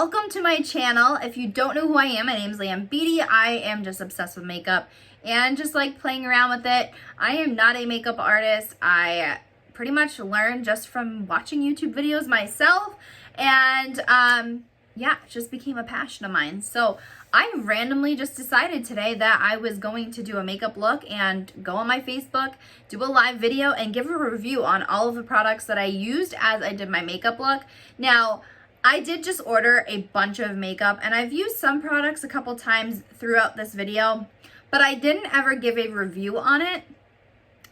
welcome to my channel. If you don't know who I am, my name is Liam Beatty. I am just obsessed with makeup and just like playing around with it. I am not a makeup artist. I pretty much learned just from watching YouTube videos myself, and yeah, it just became a passion of mine. So I randomly just decided today that I was going to do a makeup look and go on my Facebook, do a live video, and give a review on all of the products that I used as I did my makeup look. Now, I did just order a bunch of makeup, and I've used some products a couple times throughout this video, but I didn't ever give a review on it.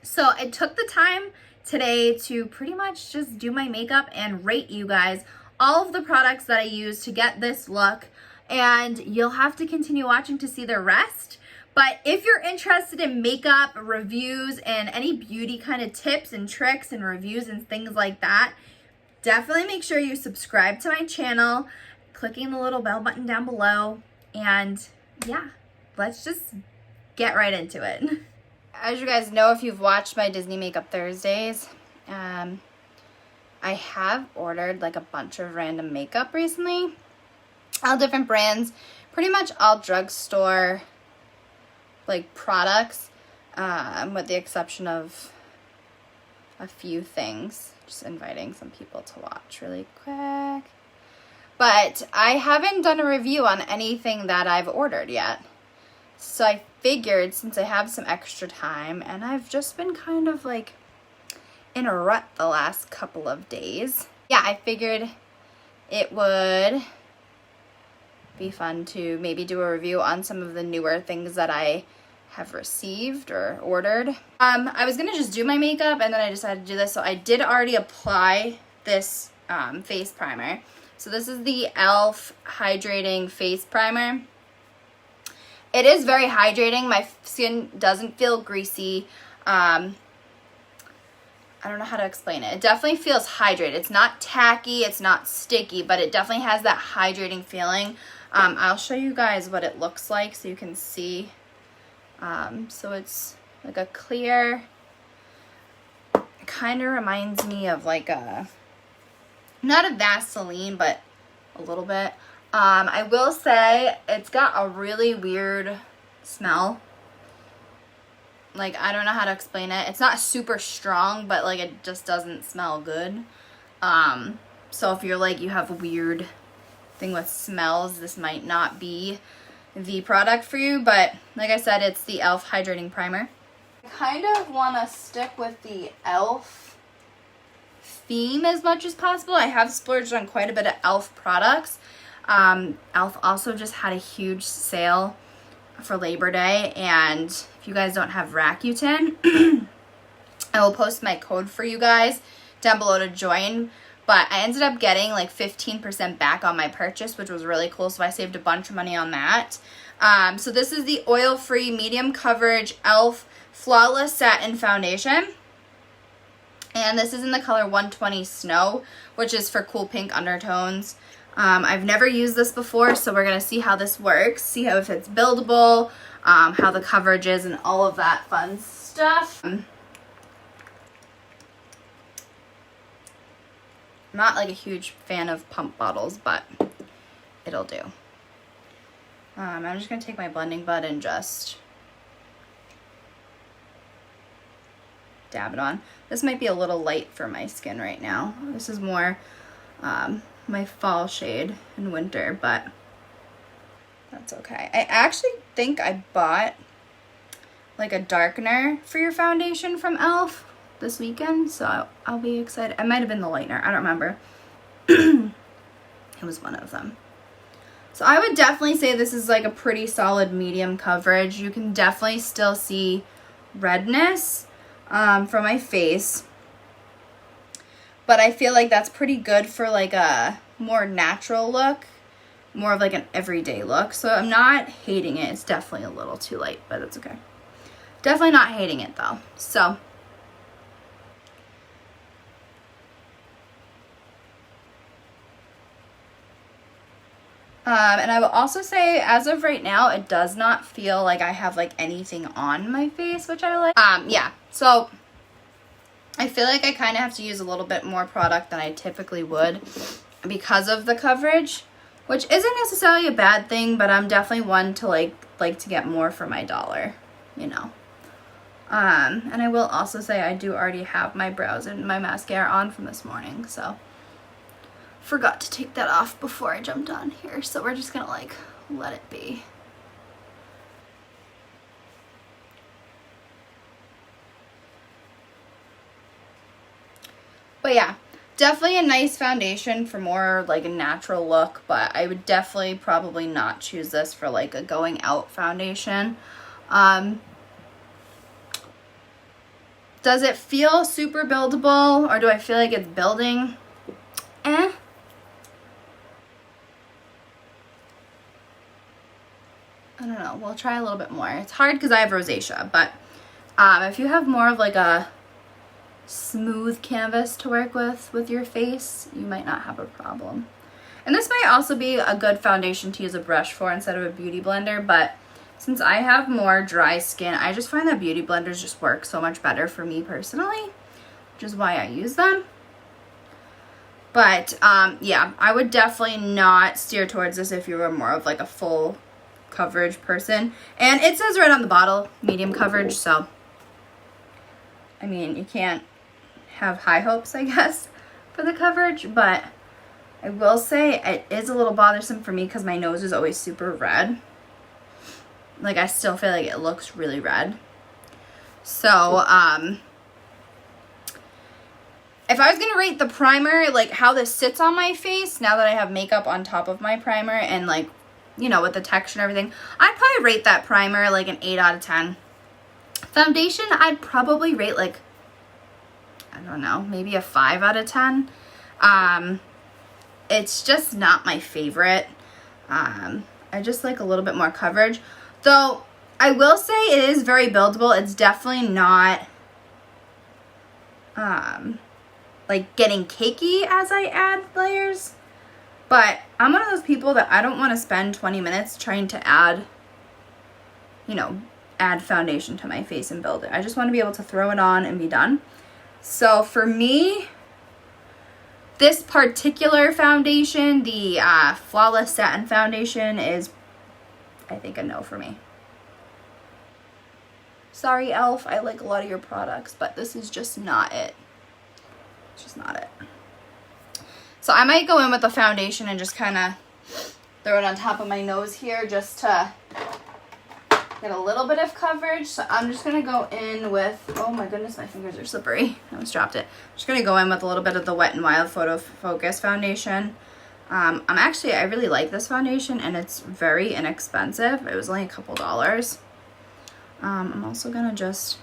So I took the time today to pretty much just do my makeup and rate you guys all of the products that I used to get this look, and you'll have to continue watching to see the rest. But if you're interested in makeup reviews and any beauty kind of tips and tricks and reviews and things like that, definitely make sure you subscribe to my channel, clicking the little bell button down below, and yeah, let's just get right into it. As you guys know, if you've watched my Disney Makeup Thursdays, I have ordered like a bunch of random makeup recently, all different brands, pretty much all drugstore like products, with the exception of a few things. Just inviting some people to watch really quick. But I haven't done a review on anything that I've ordered yet. So I figured, since I have some extra time, and I've just been kind of like in a rut the last couple of days, yeah, I figured it would be fun to maybe do a review on some of the newer things that I have received or ordered. I was gonna just do my makeup, and then I decided to do this. So I did already apply this face primer. So this is the e.l.f. Hydrating Face Primer. It is very hydrating. My skin doesn't feel greasy. I don't know how to explain it. It definitely feels hydrated. It's not tacky, it's not sticky, but it definitely has that hydrating feeling. I'll show you guys what it looks like so you can see. So it's like a clear, it kind of reminds me of like a, not a Vaseline, but a little bit. I will say it's got a really weird smell. Like, I don't know how to explain it. It's not super strong, but like it just doesn't smell good. So if you're like, you have a weird thing with smells, this might not be the product for you, but like I said, it's the e.l.f. Hydrating Primer. I kind of want to stick with the e.l.f. theme as much as possible. I have splurged on quite a bit of e.l.f. products. e.l.f. also just had a huge sale for Labor Day, and if you guys don't have Rakuten, I will post my code for you guys down below to join. But I ended up getting like 15% back on my purchase, which was really cool. So I saved a bunch of money on that. So this is the oil-free medium coverage e.l.f. Flawless Satin Foundation. And this is in the color 120 Snow, which is for cool pink undertones. I've never used this before, so we're going to see how this works. See how if it's buildable, how the coverage is, and all of that fun stuff. Not like a huge fan of pump bottles, but it'll do. I'm just going to take my blending bud and just dab it on. This might be a little light for my skin right now. This is more my fall shade in winter, but that's okay. I actually think I bought like a darkener for your foundation from e.l.f. this weekend, so I'll be excited. It might have been the lightener, I don't remember. It was one of them. So I would definitely say this is like a pretty solid medium coverage. You can definitely still see redness from my face, but I feel like that's pretty good for like a more natural look, more of like an everyday look. So I'm not hating it. It's definitely a little too light, but it's okay. Definitely not hating it though. So and I will also say, as of right now, it does not feel like I have like anything on my face, which I like. Yeah, so I feel like I kind of have to use a little bit more product than I typically would because of the coverage. which isn't necessarily a bad thing, but I'm definitely one to like to get more for my dollar, you know. And I will also say I do already have my brows and my mascara on from this morning, so forgot to take that off before I jumped on here, so we're just gonna like let it be. But yeah, definitely a nice foundation for more like a natural look, but I would definitely probably not choose this for like a going out foundation. Does it feel super buildable, or do I feel like it's building? I don't know. We'll try a little bit more. It's hard because I have rosacea, but if you have more of like a smooth canvas to work with your face, you might not have a problem. And this might also be a good foundation to use a brush for instead of a beauty blender, but since I have more dry skin, I just find that beauty blenders just work so much better for me personally, which is why I use them. But yeah, I would definitely not steer towards this if you were more of like a full coverage person. And it says right on the bottle, medium coverage, so I mean, you can't have high hopes, I guess, for the coverage, but I will say it is a little bothersome for me because my nose is always super red. Like, I still feel like it looks really red. So, if I was going to rate the primer, like how this sits on my face, now that I have makeup on top of my primer and like, you know, with the texture and everything, I'd probably rate that primer like an 8 out of 10. Foundation, I'd probably rate like, I don't know, maybe a 5 out of 10. It's just not my favorite. I just like a little bit more coverage. Though, I will say it is very buildable. It's definitely not like getting cakey as I add layers. But I'm one of those people that I don't want to spend 20 minutes trying to add, you know, add foundation to my face and build it. I just want to be able to throw it on and be done. So for me, this particular foundation, the Flawless Satin Foundation, is, I think, a no for me. Sorry, e.l.f., I like a lot of your products, but this is just not it. It's just not it. So I might go in with the foundation and just kind of throw it on top of my nose here just to get a little bit of coverage. So I'm just going to go in with, oh my goodness, my fingers are slippery. I almost dropped it. I'm just going to go in with a little bit of the Wet n Wild Photo Focus foundation. I really like this foundation, and it's very inexpensive. It was only a couple dollars. I'm also going to just,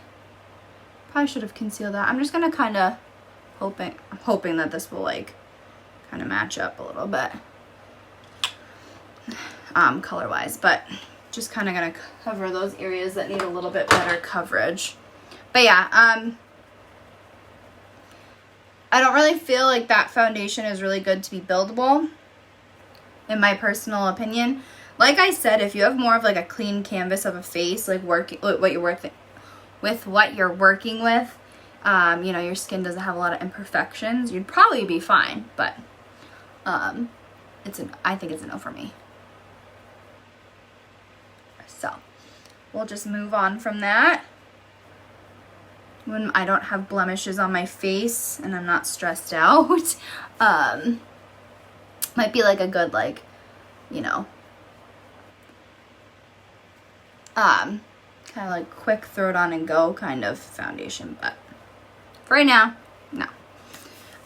probably should have concealed that. I'm just going to kind of hoping that this will like kind of match up a little bit color wise, but just kind of going to cover those areas that need a little bit better coverage. But yeah, I don't really feel like that foundation is really good to be buildable, in my personal opinion. Like I said, if you have more of like a clean canvas of a face, like what you're working with, you know, your skin doesn't have a lot of imperfections, you'd probably be fine. But I think it's a no for me. So we'll just move on from that. When I don't have blemishes on my face and I'm not stressed out, might be like a good, like, you know, kind of like quick throw it on and go kind of foundation, but for right now, no.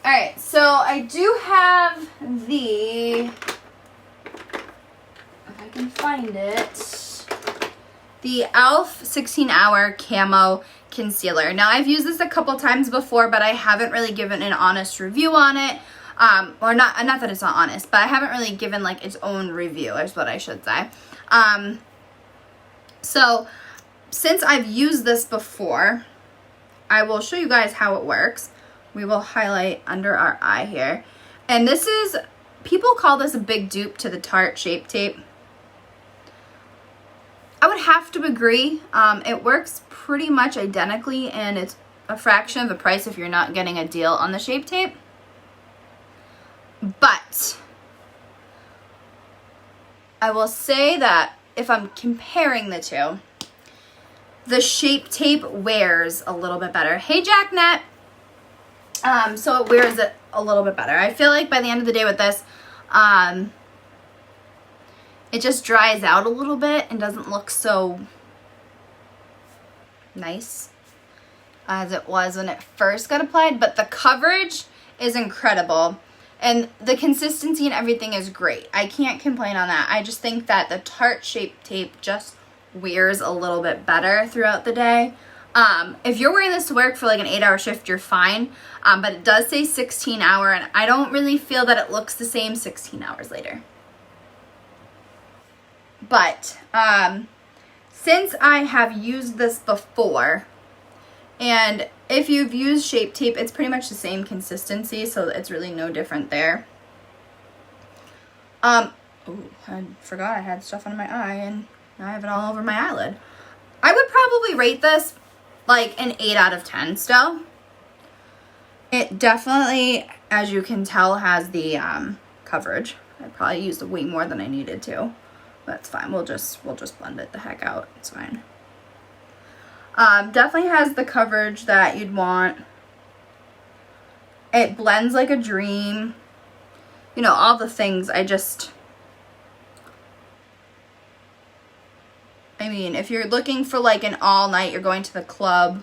All right, so I do have the, if I can find it, the e.l.f. 16-Hour Camo Concealer. Now, I've used this a couple times before, but I haven't really given an honest review on it. Or not that it's not honest, but I haven't really given like its own review, is what I should say. So since I've used this before, I will show you guys how it works. We will highlight under our eye here. And this is, people call this a big dupe to the Tarte Shape Tape. I would have to agree. It works pretty much identically, and it's a fraction of the price if you're not getting a deal on the Shape Tape. But I will say that if I'm comparing the two, the Shape Tape wears a little bit better. Hey, Jacknet. So it wears it a little bit better. I feel like by the end of the day with this, it just dries out a little bit and doesn't look so nice as it was when it first got applied, but the coverage is incredible and the consistency and everything is great. I can't complain on that. I just think that the Tarte Shape Tape just wears a little bit better throughout the day. If you're wearing this to work for like an 8-hour shift, you're fine, but it does say 16-hour, and I don't really feel that it looks the same 16 hours later. But since I have used this before, and if you've used Shape Tape, it's pretty much the same consistency, so it's really no different there. Oh, I forgot I had stuff under my eye, and now I have it all over my eyelid. I would probably rate this like an 8 out of 10 still. It definitely, as you can tell, has the coverage. I probably used way more than I needed to. That's fine. We'll just blend it the heck out. It's fine. Definitely has the coverage that you'd want. It blends like a dream. You know, all the things. I mean, if you're looking for like an all night, you're going to the club,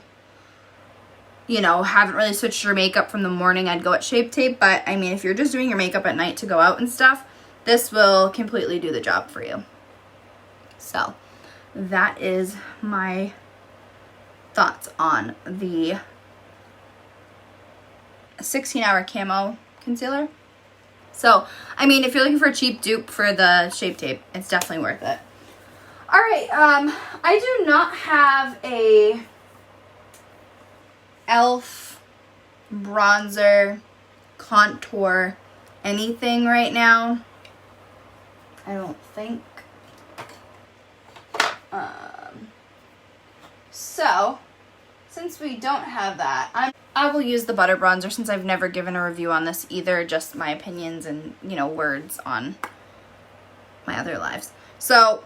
you know, haven't really switched your makeup from the morning, I'd go at Shape Tape. But I mean, if you're just doing your makeup at night to go out and stuff, this will completely do the job for you. So that is my thoughts on the 16-hour camo concealer. So, I mean, if you're looking for a cheap dupe for the Shape Tape, it's definitely worth it. All right, I do not have a e.l.f. bronzer, contour, anything right now. I don't think. So, since we don't have that, I will use the butter bronzer since I've never given a review on this either, just my opinions and, you know, words on my other lives. So,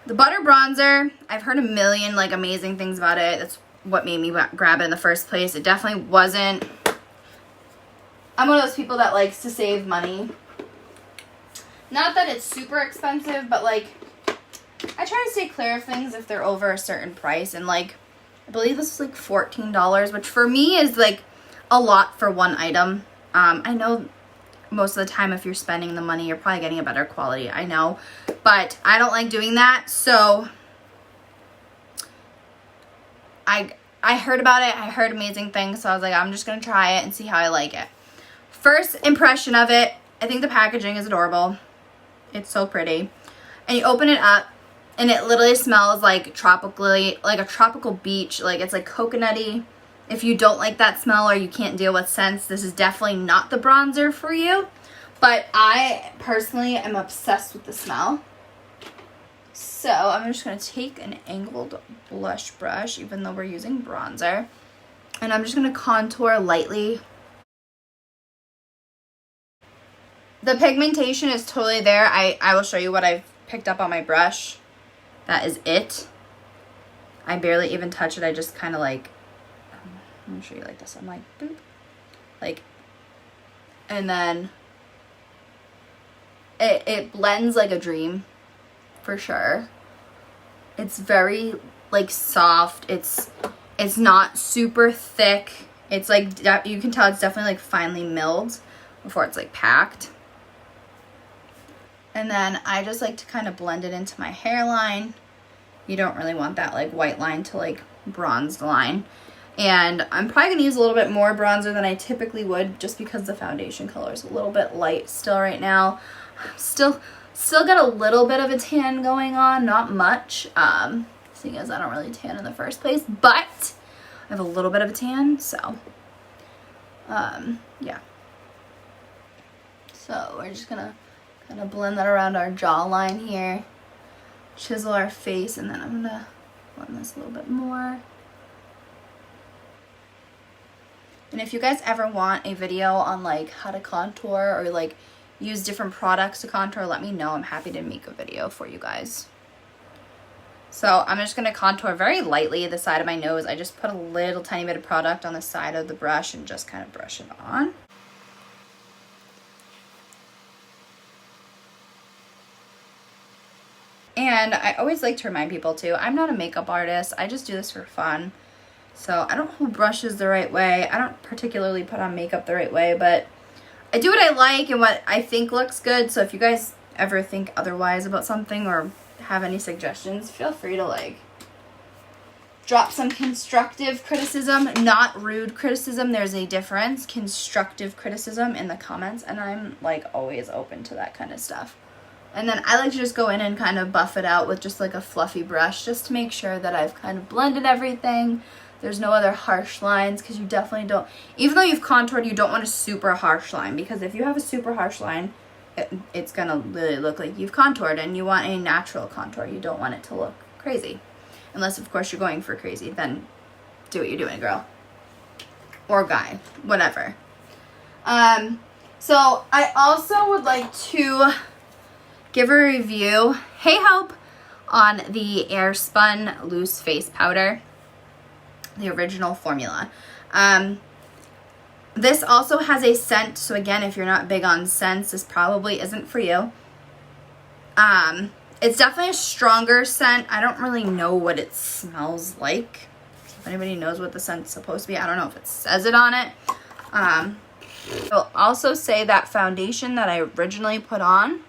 the butter bronzer, I've heard a million, like, amazing things about it. That's what made me grab it in the first place. It definitely wasn't. I'm one of those people that likes to save money. Not that it's super expensive, but, like, I try to stay clear of things if they're over a certain price. And, like, I believe this was, like, $14, which for me is, like, a lot for one item. I know most of the time if you're spending the money, you're probably getting a better quality. I know. But I don't like doing that, so I heard about it. I heard amazing things, so I was like, I'm just going to try it and see how I like it. First impression of it, I think the packaging is adorable. It's so pretty. And you open it up, and it literally smells like tropically, like a tropical beach. Like, it's like coconutty. If you don't like that smell or you can't deal with scents, this is definitely not the bronzer for you. But I personally am obsessed with the smell. So I'm just going to take an angled blush brush, even though we're using bronzer. And I'm just going to contour lightly. The pigmentation is totally there. I will show you what I've picked up on my brush. That is it. I barely even touch it. I just kind of like, I'm going to show you like this. I'm like, boop. Like, and then it blends like a dream, for sure. It's very, like, soft. It's not super thick. It's, like, you can tell it's definitely, like, finely milled before it's, like, packed. And then I just like to kind of blend it into my hairline. You don't really want that, like, white line to, like, bronzed line. And I'm probably going to use a little bit more bronzer than I typically would just because the foundation color is a little bit light still right now. Still got a little bit of a tan going on, not much, seeing as I don't really tan in the first place, but I have a little bit of a tan, so, yeah. So we're just gonna kind of blend that around our jawline here, chisel our face, and then I'm gonna blend this a little bit more. And if you guys ever want a video on, like, how to contour or, like, use different products to contour, let me know. I'm happy to make a video for you guys. So I'm just going to contour very lightly the side of my nose. I just put a little tiny bit of product on the side of the brush and just kind of brush it on. And I always like to remind people too, I'm not a makeup artist. I just do this for fun. So I don't hold brushes the right way. I don't particularly put on makeup the right way, but I do what I like and what I think looks good. So if you guys ever think otherwise about something or have any suggestions, feel free to like drop some constructive criticism, not rude criticism. There's a difference. Constructive criticism in the comments, and I'm like always open to that kind of stuff. And then I like to just go in and kind of buff it out with just like a fluffy brush just to make sure that I've kind of blended everything. There's no other harsh lines, because you definitely don't, even though you've contoured, you don't want a super harsh line, because if you have a super harsh line, it's going to really look like you've contoured, and you want a natural contour. You don't want it to look crazy. Unless, of course, you're going for crazy. Then do what you're doing, girl. Or guy. Whatever. So I also would like to give a review, hey Hope, on the Airspun Loose Face Powder. The original formula. This also has a scent, so again, if you're not big on scents, this probably isn't for you. It's definitely a stronger scent. I don't really know what it smells like. If anybody knows what the scent's supposed to be, I don't know if it says it on it. I'll also say that foundation that I originally put on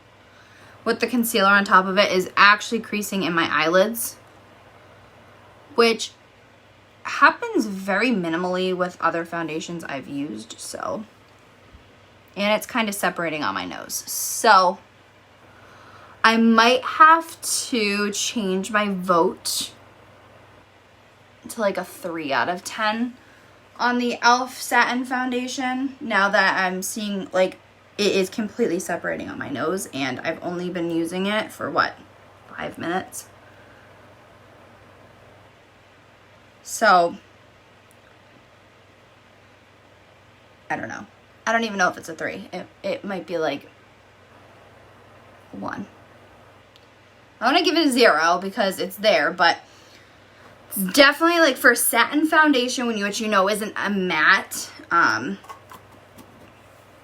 with the concealer on top of it is actually creasing in my eyelids, which happens very minimally with other foundations I've used, so, and it's kind of separating on my nose, so I might have to change my vote to like a 3 out of 10 on the e.l.f. Satin foundation, now that I'm seeing like it is completely separating on my nose, and I've only been using it for what, 5 minutes? So, I don't know. I don't even know if it's a 3. It might be like 1. I want to give it a 0 because it's there, but it's definitely like for satin foundation, which you know isn't a matte,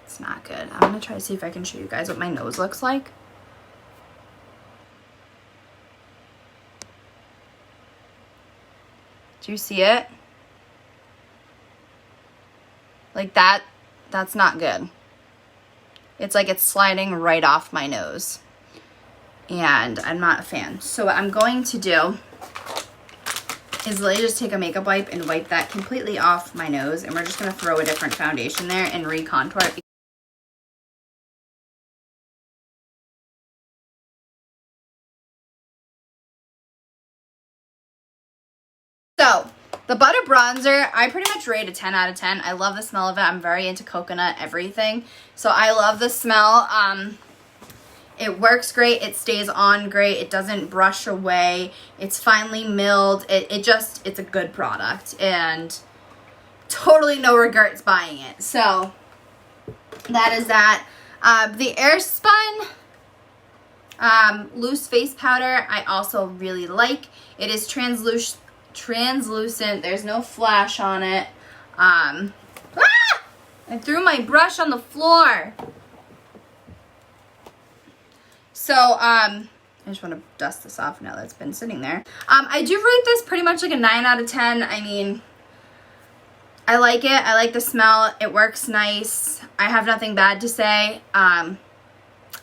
it's not good. I'm going to try to see if I can show you guys what my nose looks like. Do you see it? Like that's not good. It's like it's sliding right off my nose. And I'm not a fan. So what I'm going to do is literally just take a makeup wipe and wipe that completely off my nose. And we're just going to throw a different foundation there and re-contour it. So, the Butter Bronzer, I pretty much rate a 10 out of 10. I love the smell of it. I'm very into coconut everything. So, I love the smell. It works great. It stays on great. It doesn't brush away. It's finely milled. It's a good product. And totally no regrets buying it. So, that is that. The Airspun Loose Face Powder, I also really like. It is translucent. There's no flash on it. I threw my brush on the floor. So I just want to dust this off now that it's been sitting there. I do rate this pretty much like a 9 out of 10. I mean, I like it. I like the smell. It works nice. I have nothing bad to say. The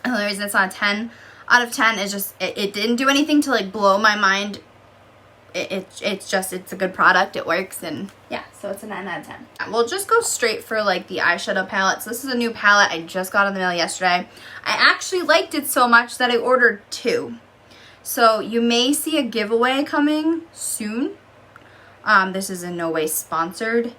only reason it's not a 10 out of 10 is just it didn't do anything to like blow my mind. It's a good product. It works, and yeah, so it's a 9 out of 10. We'll just go straight for like the eyeshadow palette. So this is a new palette I just got in the mail yesterday. I actually liked it so much that I ordered 2. So you may see a giveaway coming soon. This is in no way sponsored,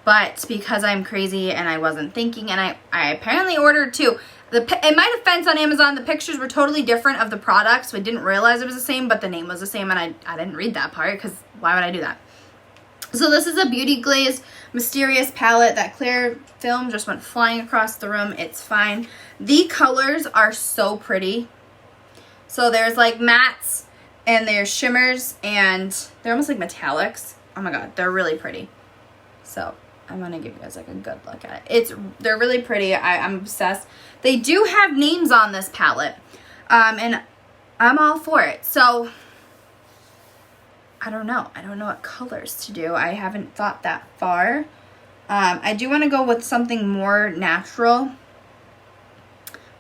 but because I'm crazy and I wasn't thinking, and I apparently ordered 2. In my defense, on Amazon, the pictures were totally different of the product, so I didn't realize it was the same, but the name was the same, and I didn't read that part, because why would I do that? So this is a Beauty Glazed Mysterious palette. That clear film just went flying across the room. It's fine. The colors are so pretty. So there's like mattes and there's shimmers and they're almost like metallics. Oh my god, they're really pretty. So I'm gonna give you guys like a good look at it. They're really pretty. I'm obsessed. They do have names on this palette, and I'm all for it. So I don't know what colors to do. I haven't thought that far. I do want to go with something more natural.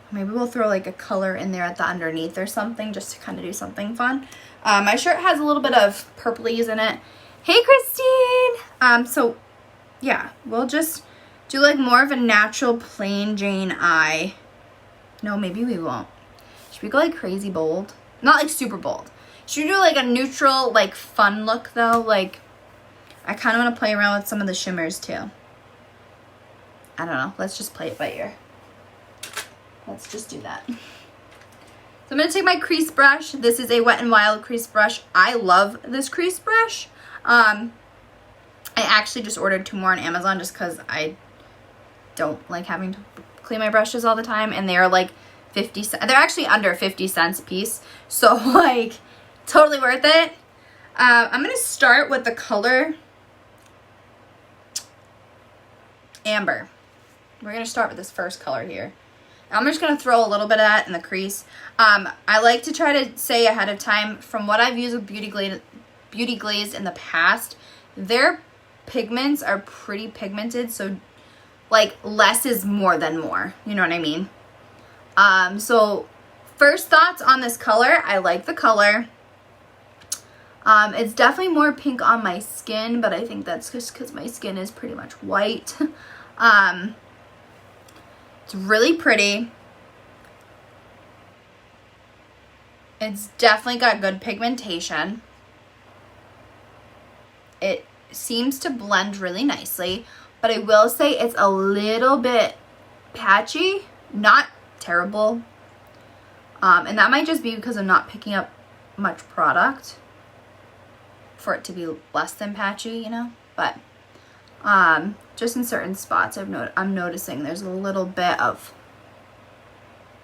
Maybe we'll throw like a color in there at the underneath or something, just to kind of do something fun. My shirt has a little bit of purplies in it. Hey, Christine! So yeah, we'll just do like more of a natural plain Jane eye. No, maybe we won't. Should we go like crazy bold? Not like super bold. Should we do like a neutral, like fun look though? Like, I kind of want to play around with some of the shimmers too. I don't know. Let's just play it by ear. Let's just do that. So I'm going to take my crease brush. This is a Wet n Wild crease brush. I love this crease brush. I actually just ordered 2 more on Amazon just because I don't like having to clean my brushes all the time. And they are like 50 cents. They're actually under 50 cents a piece. So like totally worth it. I'm going to start with the color Amber. We're going to start with this first color here. I'm just going to throw a little bit of that in the crease. I like to try to say ahead of time, from what I've used with Beauty Glazed in the past, their pigments are pretty pigmented, so like less is more than more. You know what I mean? So first thoughts on this color, I like the color. It's definitely more pink on my skin, but I think that's just because my skin is pretty much white. It's really pretty. It's definitely got good pigmentation. It seems to blend really nicely, but I will say it's a little bit patchy, not terrible. And that might just be because I'm not picking up much product for it to be less than patchy, you know, but just in certain spots I'm noticing there's a little bit of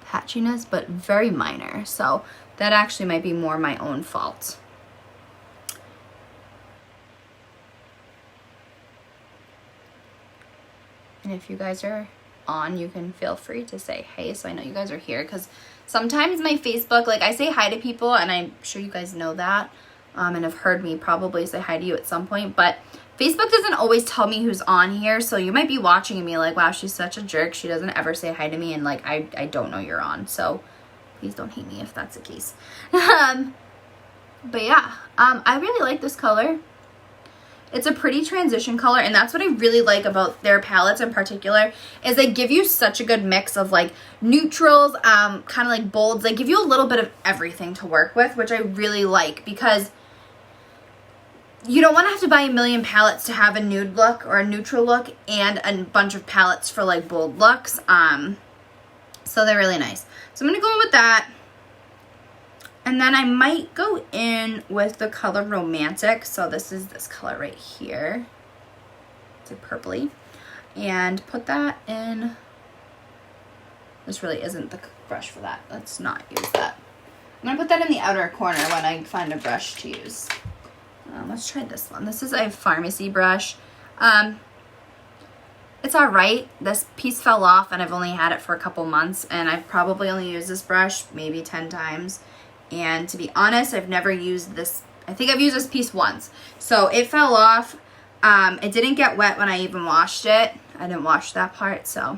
patchiness, but very minor. So that actually might be more my own fault. And if you guys are on, you can feel free to say hey, so I know you guys are here, because sometimes my Facebook, like I say hi to people and I'm sure you guys know that, and have heard me probably say hi to you at some point, but Facebook doesn't always tell me who's on here, so you might be watching and be like, wow, she's such a jerk. She doesn't ever say hi to me, and like, I don't know you're on, so please don't hate me if that's the case. But yeah, I really like this color. It's a pretty transition color, and that's what I really like about their palettes in particular, is they give you such a good mix of like neutrals, kind of like bolds. They give you a little bit of everything to work with, which I really like, because you don't want to have to buy a million palettes to have a nude look or a neutral look and a bunch of palettes for like bold looks. So they're really nice. So I'm going to go in with that. And then I might go in with the color Romantic. So this is this color right here. It's a purpley. And put that in. This really isn't the brush for that. Let's not use that. I'm going to put that in the outer corner when I find a brush to use. Let's try this one. This is a pharmacy brush. It's alright. This piece fell off and I've only had it for a couple months, and I've probably only used this brush maybe 10 times. And to be honest, I've never used this. I think I've used this piece once. So it fell off. It didn't get wet when I even washed it. I didn't wash that part, so.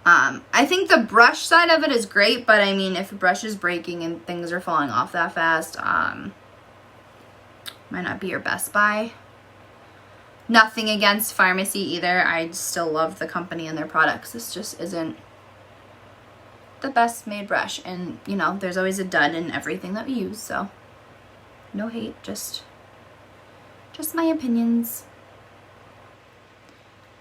I think the brush side of it is great, but I mean, if a brush is breaking and things are falling off that fast, might not be your best buy. Nothing against Pharmacy either. I still love the company and their products. This just isn't the best made brush. And, you know, there's always a dud in everything that we use. So, no hate. Just my opinions.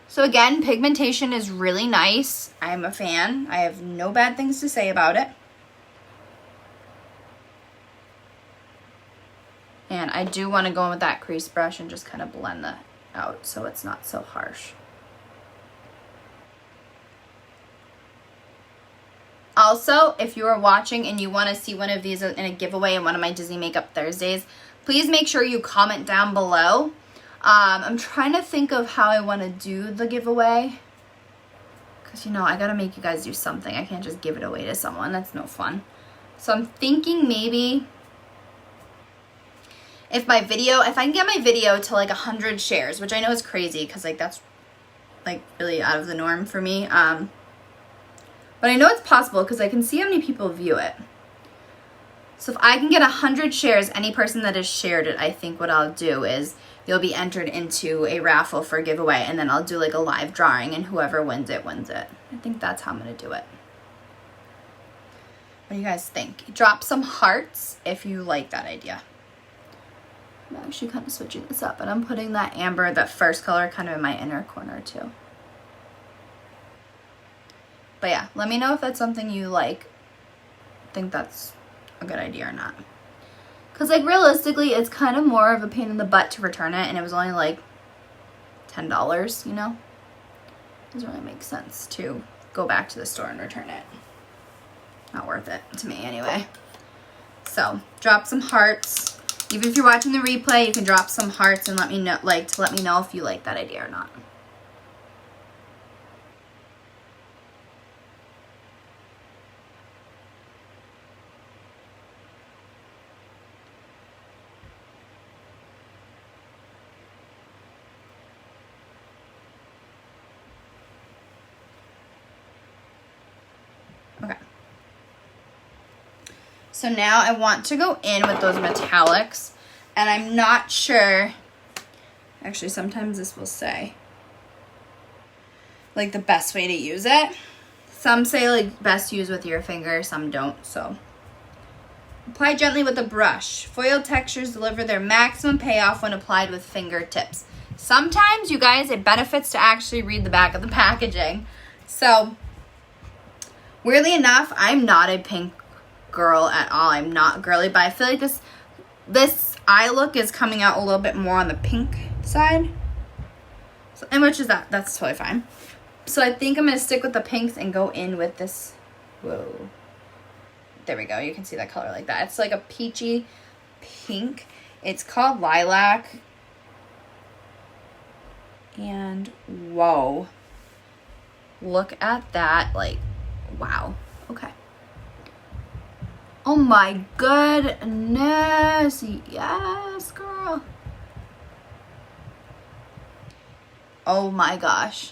So again, pigmentation is really nice. I'm a fan. I have no bad things to say about it. And I do want to go in with that crease brush and just kind of blend that out so it's not so harsh. Also, if you are watching and you want to see one of these in a giveaway in one of my Disney Makeup Thursdays, please make sure you comment down below. I'm trying to think of how I want to do the giveaway. Because, you know, I got to make you guys do something. I can't just give it away to someone. That's no fun. So I'm thinking maybe if I can get my video to like 100 shares, which I know is crazy because like that's like really out of the norm for me. But I know it's possible because I can see how many people view it. So if I can get 100 shares, any person that has shared it, I think what I'll do is you'll be entered into a raffle for a giveaway, and then I'll do like a live drawing, and whoever wins it, wins it. I think that's how I'm going to do it. What do you guys think? Drop some hearts if you like that idea. I'm actually kind of switching this up, and I'm putting that amber, that first color, kind of in my inner corner too. But yeah, let me know if that's something you like. Think that's a good idea or not. Because like realistically, it's kind of more of a pain in the butt to return it, and it was only like $10, you know? Doesn't really make sense to go back to the store and return it. Not worth it to me anyway. So drop some hearts. Even if you're watching the replay, you can drop some hearts and let me know, let me know if you like that idea or not. Okay. So now I want to go in with those metallics, and I'm not sure, actually sometimes this will say like the best way to use it. Some say like best use with your finger, some don't. So apply gently with a brush. Foil textures deliver their maximum payoff when applied with fingertips. Sometimes, you guys, it benefits to actually read the back of the packaging. So weirdly enough, I'm not a pink girl at all. I'm not girly, but I feel like this eye look is coming out a little bit more on the pink side. So, and which is that's totally fine. So I think I'm going to stick with the pinks and go in with this. Whoa. There we go. You can see that color like that. It's like a peachy pink. It's called Lilac. And whoa. Look at that. Like, wow. Okay. Oh my goodness. Yes, girl. Oh my gosh.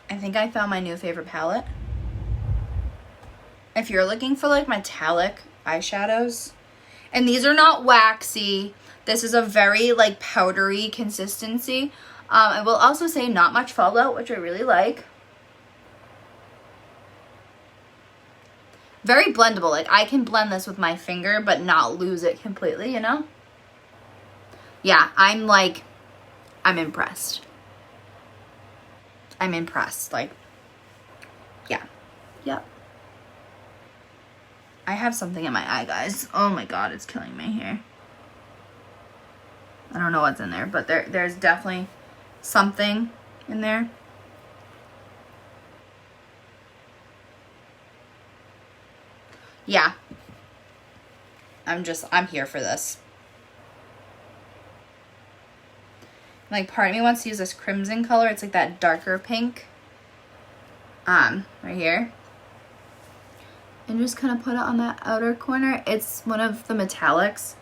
I think I found my new favorite palette. If you're looking for like metallic eyeshadows, and these are not waxy, this is a very like powdery consistency. I will also say not much fallout, which I really like. Very blendable. Like I can blend this with my finger but not lose it completely, you know? Yeah, I'm impressed. I'm impressed. Like, yeah. Yep. I have something in my eye, guys. Oh my god, it's killing me here. I don't know what's in there, but there's definitely something in there. Yeah. I'm here for this. Like, part of me wants to use this crimson color. It's like that darker pink. Right here. And just kind of put it on that outer corner. It's one of the metallics.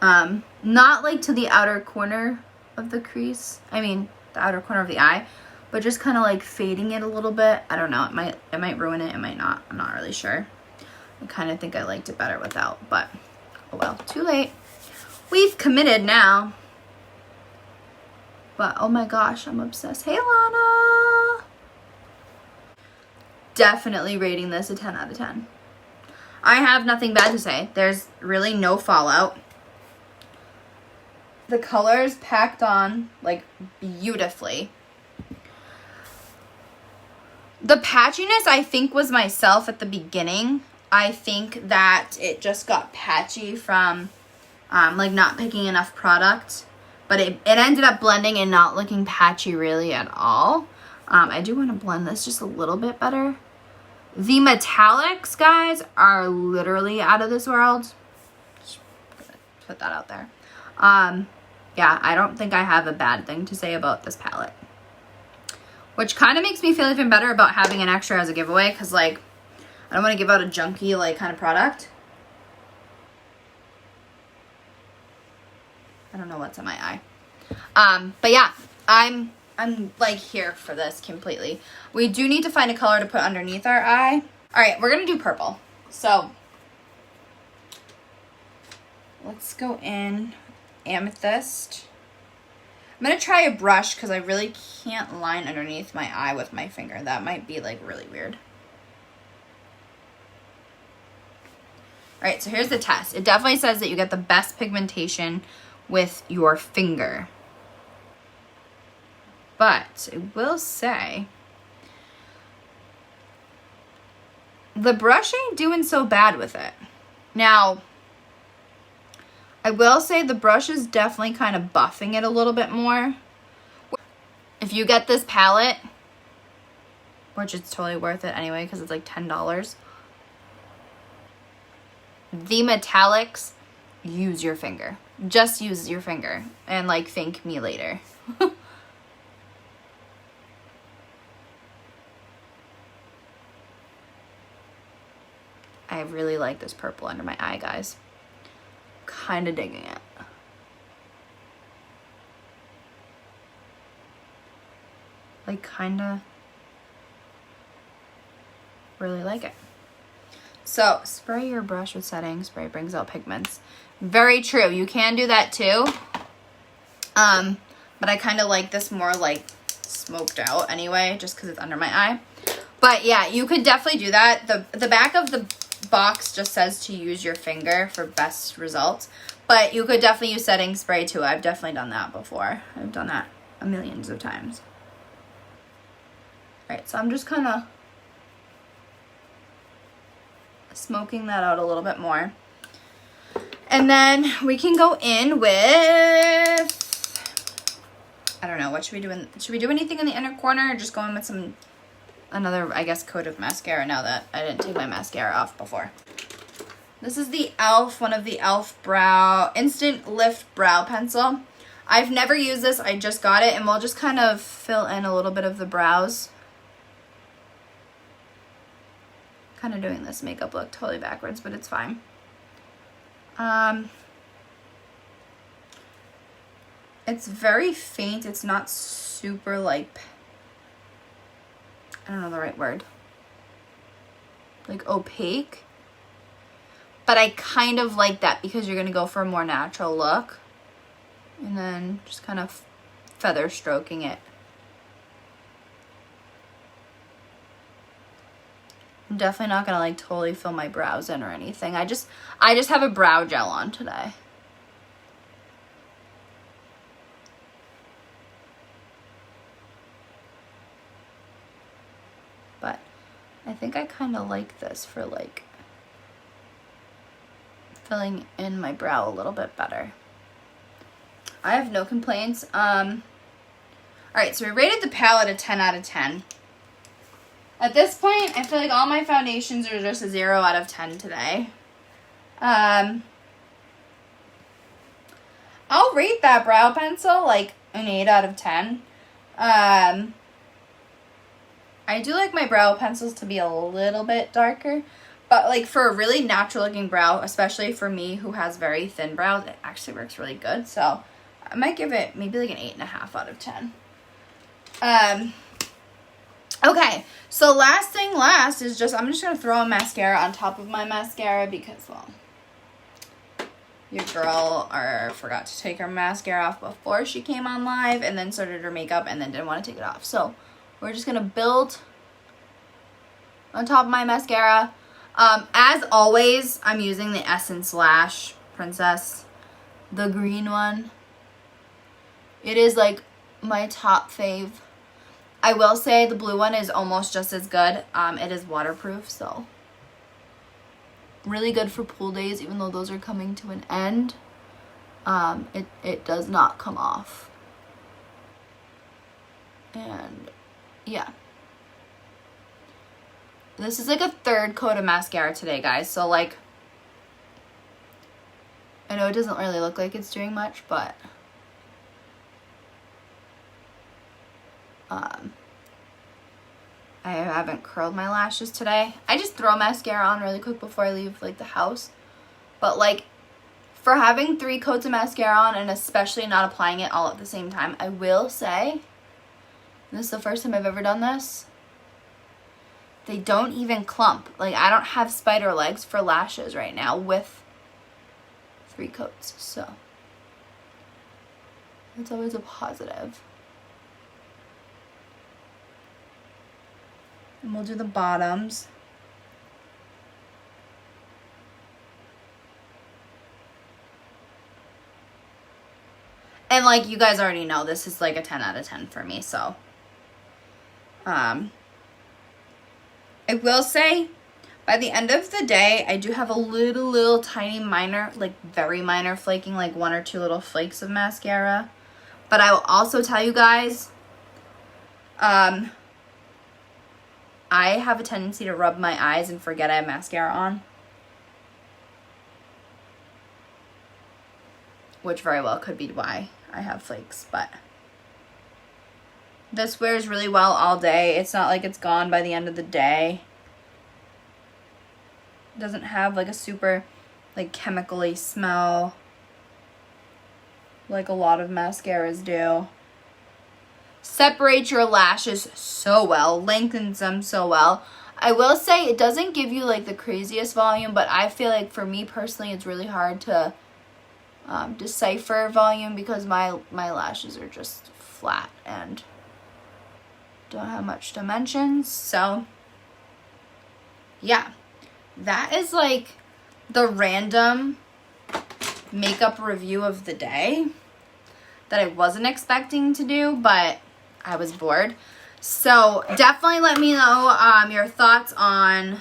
Not like to the outer corner of the crease. I mean, the outer corner of the eye. But just kind of like fading it a little bit. I don't know. It might ruin it. It might not. I'm not really sure. I kind of think I liked it better without. But, oh well. Too late. We've committed now. But, oh my gosh, I'm obsessed. Hey, Lana! Definitely rating this a 10 out of 10. I have nothing bad to say. There's really no fallout. The colors packed on like beautifully. The patchiness I think was myself at the beginning. I think that it just got patchy from like not picking enough product. But it ended up blending and not looking patchy really at all. I do want to blend this just a little bit better. The metallics, guys, are literally out of this world. Just put that out there. Yeah, I don't think I have a bad thing to say about this palette. Which kind of makes me feel even better about having an extra as a giveaway, because like I don't want to give out a junky like kind of product. I don't know what's in my eye. But yeah, I'm like here for this completely. We do need to find a color to put underneath our eye. All right, we're gonna do purple. So let's go in Amethyst. I'm gonna try a brush because I really can't line underneath my eye with my finger. That might be like really weird. All right, so here's the test. It definitely says that you get the best pigmentation with your finger. But it will say the brush ain't doing so bad with it. Now, I will say the brush is definitely kind of buffing it a little bit more. If you get this palette, which it's totally worth it anyway because it's like $10, the metallics, use your finger. Just use your finger and like thank me later. I really like this purple under my eye, guys. Kind of digging it. Like kind of really like it. So spray your brush with setting spray, brings out pigments. Very true. You can do that too. But I kind of like this more like smoked out anyway, just because it's under my eye. But yeah, you could definitely do that. The back of the box just says to use your finger for best results. But you could definitely use setting spray too. I've definitely done that before. I've done that millions of times. All right, so I'm just kind of smoking that out a little bit more. And then we can go in with, I don't know, what should we do? Should we do anything in the inner corner or just go in with another, I guess, coat of mascara now that I didn't take my mascara off before. This is the e.l.f., one of the e.l.f. brow, Instant Lift Brow Pencil. I've never used this, I just got it, and we'll just kind of fill in a little bit of the brows. Kind of doing this makeup look totally backwards, but it's fine. It's very faint, it's not super like, I don't know the right word, like opaque, but I kind of like that because you're gonna go for a more natural look, and then just kind of feather stroking it. I'm definitely not gonna like totally fill my brows in or anything. I just have a brow gel on today. But I think I kind of like this for like filling in my brow a little bit better. I have no complaints. All right, so we rated the palette a 10 out of 10. At this point, I feel like all my foundations are just a 0 out of 10 today. I'll rate that brow pencil like an 8 out of 10. I do like my brow pencils to be a little bit darker, but like for a really natural looking brow, especially for me who has very thin brows, it actually works really good. So I might give it maybe like an 8.5 out of 10. Okay, so last thing last is I'm just going to throw a mascara on top of my mascara because, well, your girl forgot to take her mascara off before she came on live and then started her makeup and then didn't want to take it off. So we're just going to build on top of my mascara. As always, I'm using the Essence Lash Princess, the green one. It is like my top fave. I will say the blue one is almost just as good. It is waterproof, so really good for pool days, even though those are coming to an end. It does not come off. And yeah. This is like a third coat of mascara today, guys. So like, I know it doesn't really look like it's doing much, but I haven't curled my lashes today. I just throw mascara on really quick before I leave like the house. But like, for having 3 coats of mascara on and especially not applying it all at the same time, I will say, this is the first time I've ever done this, they don't even clump. Like, I don't have spider legs for lashes right now with 3 coats, so it's always a positive. And we'll do the bottoms. And like you guys already know, this is like a 10 out of 10 for me, so. I will say, by the end of the day, I do have a little tiny minor, like very minor flaking, like 1 or 2 little flakes of mascara. But I will also tell you guys, I have a tendency to rub my eyes and forget I have mascara on. Which very well could be why I have flakes, but this wears really well all day. It's not like it's gone by the end of the day. It doesn't have like a super like chemically smell like a lot of mascaras do. Separates your lashes so well, lengthens them so well. I will say it doesn't give you like the craziest volume, but I feel like for me personally it's really hard to decipher volume because my lashes are just flat and don't have much dimensions. So yeah, that is like the random makeup review of the day that I wasn't expecting to do, but I was bored. So definitely let me know your thoughts on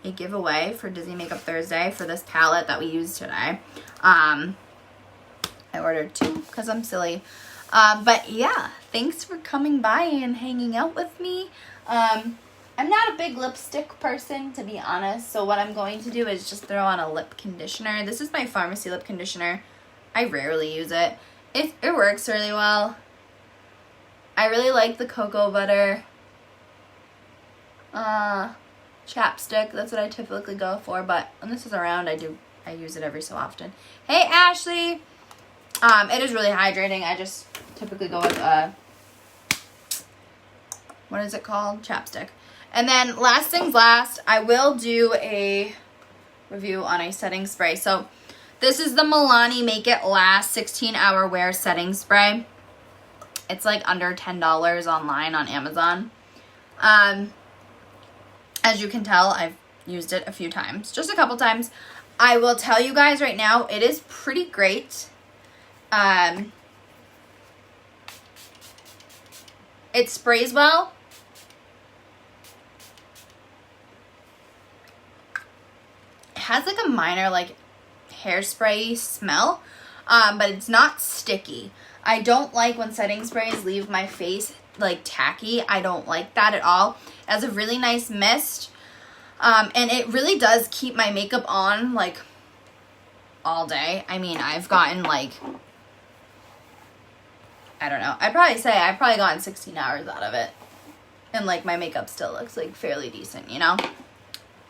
a giveaway for Disney Makeup Thursday for this palette that we used today. I ordered 2 because I'm silly. But yeah, thanks for coming by and hanging out with me. I'm not a big lipstick person, to be honest, so what I'm going to do is just throw on a lip conditioner. This is my pharmacy lip conditioner. I rarely use it. It works really well. I really like the cocoa butter chapstick. That's what I typically go for, but when this is around, I use it every so often. Hey, Ashley! It is really hydrating. I just typically go with what is it called? Chapstick. And then last things last, I will do a review on a setting spray. So this is the Milani Make It Last 16-Hour Wear Setting Spray. It's like under $10 online on Amazon. As you can tell, I've used it a few times, just a couple times. I will tell you guys right now, it is pretty great. It sprays well. It has like a minor like hairspray smell, but it's not sticky. I don't like when setting sprays leave my face like tacky. I don't like that at all. It has a really nice mist, and it really does keep my makeup on like all day. I mean, I've gotten like, I don't know, I've probably gotten 16 hours out of it, and like my makeup still looks like fairly decent, you know,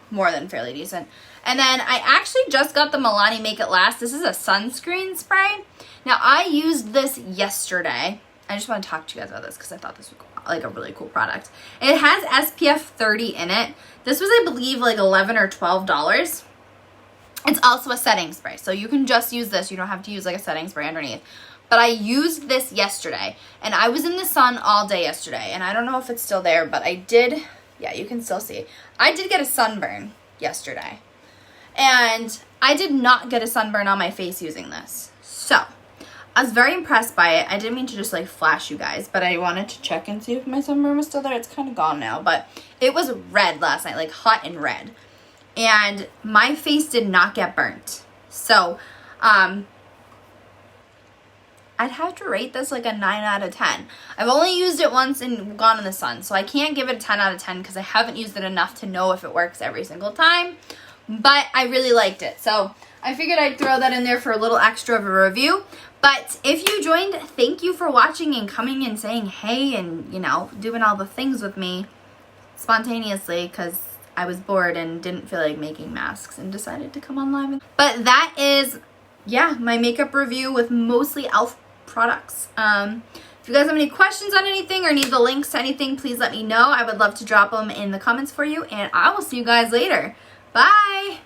more than fairly decent. And then I actually just got the Milani Make It Last. This is a sunscreen spray. Now I used this yesterday. I just want to talk to you guys about this because I thought this was like a really cool product. It has SPF 30 in it. This was, I believe, like $11 or $12. It's also a setting spray, so you can just use this. You don't have to use like a setting spray underneath. But I used this yesterday, and I was in the sun all day yesterday, and I don't know if it's still there, but I did, yeah, you can still see. I did get a sunburn yesterday, and I did not get a sunburn on my face using this. So, I was very impressed by it. I didn't mean to just like flash you guys, but I wanted to check and see if my sunburn was still there. It's kind of gone now, but it was red last night, like hot and red. And my face did not get burnt. So, I'd have to rate this like a 9 out of 10. I've only used it once and gone in the sun, so I can't give it a 10 out of 10 because I haven't used it enough to know if it works every single time. But I really liked it, so I figured I'd throw that in there for a little extra of a review. But if you joined, thank you for watching and coming and saying hey and, you know, doing all the things with me spontaneously because I was bored and didn't feel like making masks and decided to come on live. But that is, yeah, my makeup review with mostly e.l.f. products. If you guys have any questions on anything or need the links to anything, please let me know. I would love to drop them in the comments for you, and I will see you guys later. Bye!